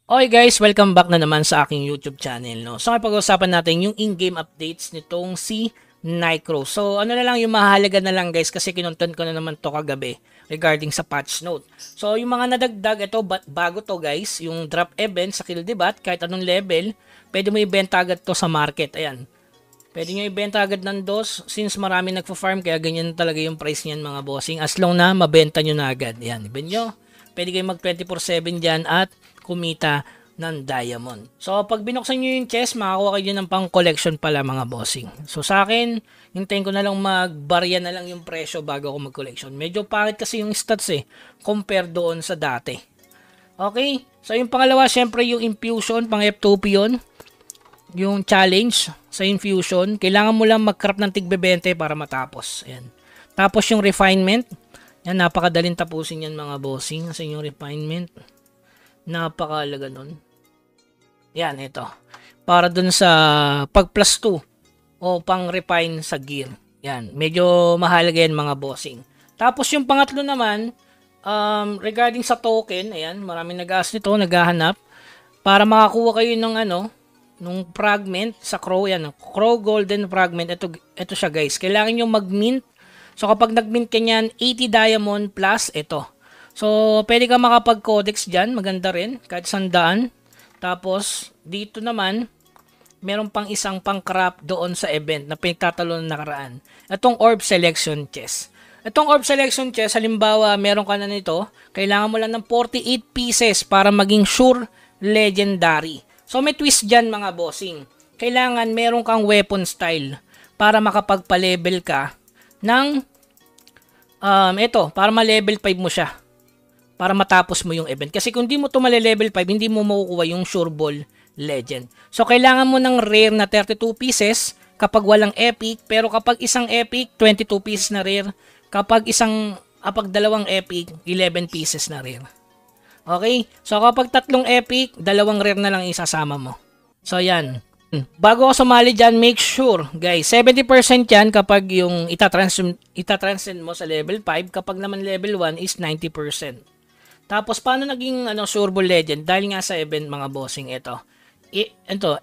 Okay guys, welcome back na naman sa aking YouTube channel. No? So ngayon pag-uusapan natin yung in-game updates nitong si Nycro. So ano na lang yung mahalaga na lang guys kasi kinontent ko na naman to kagabi regarding sa patch note. So yung mga nadagdag, ito bago to guys, yung drop event sa Kill Debat, kahit anong level, pwede mo ibenta agad to sa market. Ayan. Pwede nyo ibenta agad ng DOS since marami nagpo-farm kaya ganyan talaga yung price niyan mga bossing. As long na mabenta nyo na agad. Ayan, ibig nyo. Pwede kayo mag 24/7 dyan at kumita ng diamond. So, pag binuksan nyo yung chest, makakuha kayo ng pang collection pala mga bossing. So, sa akin, hintayin ko na lang magbarya na lang yung presyo bago ako mag-collection. Medyo pangit kasi yung stats compare doon sa dati. Okay? So, yung pangalawa, syempre yung infusion, pang F2P yun. Yung challenge sa infusion, kailangan mo lang mag-craft ng tig-20 para matapos. Ayan. Tapos yung refinement, yan, napakadaling tapusin yan mga bossing. Kasi yung refinement, napakalaga nun. Yan, ito. Para dun sa pag plus 2 o pang refine sa gear. Yan, medyo mahalaga yan mga bossing. Tapos yung pangatlo naman, regarding sa token, ayan, maraming nag-ask nito, naghahanap. Para makakuha kayo ng nung fragment sa Crow, yan, Crow Golden Fragment. Ito siya guys. Kailangan nyo mag-mint. So kapag nag-mint ka nyan, 80 diamond plus ito. So, pwede ka makapag-codex dyan. Maganda rin. Kahit 100. Tapos, dito naman, meron pang isang pang-craft doon sa event na pinagtatalo na nakaraan. Itong Orb Selection Chest. Itong Orb Selection Chest, halimbawa, meron ka na nito, kailangan mo lang ng 48 pieces para maging sure legendary. So, may twist dyan mga bossing. Kailangan meron kang weapon style para makapagpa-level ka ng para ma-level 5 mo siya. Para matapos mo yung event. Kasi kung di mo ito mali-level 5, hindi mo makukuha yung Sure Ball Legend. So, kailangan mo ng rare na 32 pieces kapag walang epic. Pero kapag isang epic, 22 pieces na rare. Kapag dalawang epic, 11 pieces na rare. Okay? So, kapag tatlong epic, dalawang rare na lang isasama mo. So, yan. Bago ka sumali dyan, make sure, guys, 70% yan kapag yung itatranscend mo sa level 5. Kapag naman level 1 is 90%. Tapos, paano naging Sure Ball Legend? Dahil nga sa event, mga bossing, ito,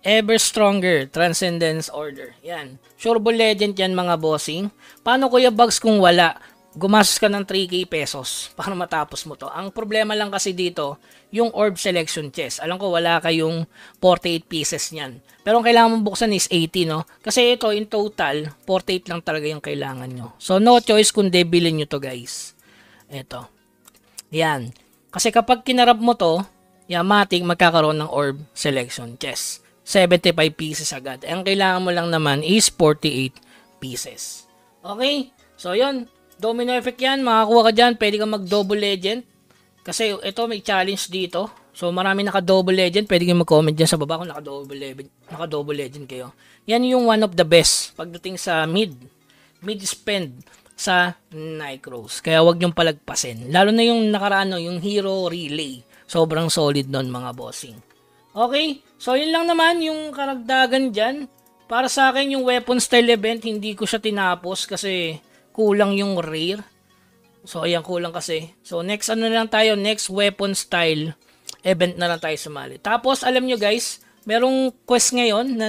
Ever Stronger Transcendence Order. Yan. Sure Ball Legend yan, mga bossing. Paano, Kuya Bugs, kung wala? Gumastos ka ng 3k pesos para matapos mo to. Ang problema lang kasi dito, yung Orb Selection Chest. Alam ko, wala kayong 48 pieces niyan. Pero ang kailangan mong buksan is 80, no? Kasi ito, in total, 48 lang talaga yung kailangan nyo. So, no choice kundi bilhin nyo to, guys. Ito. Yan. Kasi kapag kinarap mo to, matik magkakaroon ng Orb Selection Chest. 75 pieces agad. Ang kailangan mo lang naman is 48 pieces. Okay? So, yun. Domino effect yan. Makakuha ka dyan. Pwede ka mag-double legend. Kasi ito may challenge dito. So, marami naka-double legend. Pwede kayo mag-comment dyan sa baba kung naka-double legend kayo. Yan yung one of the best pagdating sa mid spend sa Nycros. Kaya wag niyong palagpasin. Lalo na yung nakaraan, yung Hero Relay. Sobrang solid nun mga bossing. Okay? So, yun lang naman yung karagdagan dyan. Para sa akin, yung weapon style event, hindi ko siya tinapos kasi kulang yung rare. So, ayan, kulang kasi. So, next next weapon style event na lang tayo sumali. Tapos, alam nyo guys, merong quest ngayon na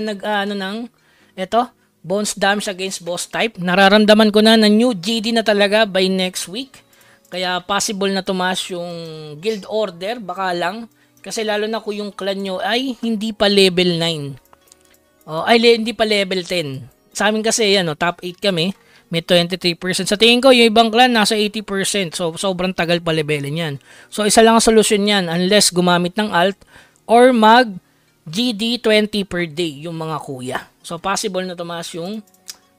Bones Damage against Boss Type. Nararamdaman ko na new GD na talaga by next week. Kaya possible na tumaas yung guild order. Baka lang. Kasi lalo na kung yung clan nyo ay hindi pa level 9. Hindi pa level 10. Sa amin kasi top 8 kami. May 23%. Sa tingin ko, yung ibang clan nasa 80%. So, sobrang tagal pa levelin yan. So, isa lang ang solusyon yan. Unless gumamit ng alt or mag GD 20 per day yung mga kuya. So, possible na tumaas yung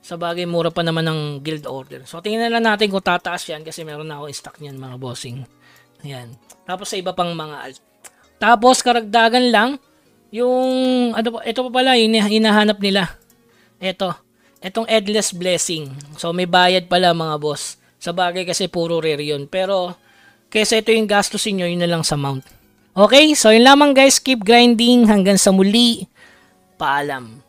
sa bagay mura pa naman ng guild order. So, tingnan na lang natin kung tataas yan kasi meron na ako stock niyan mga bossing. Ayan. Tapos sa iba pang mga alt. Tapos, karagdagan lang yung, ito pa pala, yung hinahanap nila. Itong Endless Blessing. So, may bayad pala mga boss. Sa bagay kasi puro rare yun. Pero, kesa ito yung gastusin nyo, yun na lang sa mount. Okay, so yun lamang guys. Keep grinding. Hanggang sa muli. Paalam.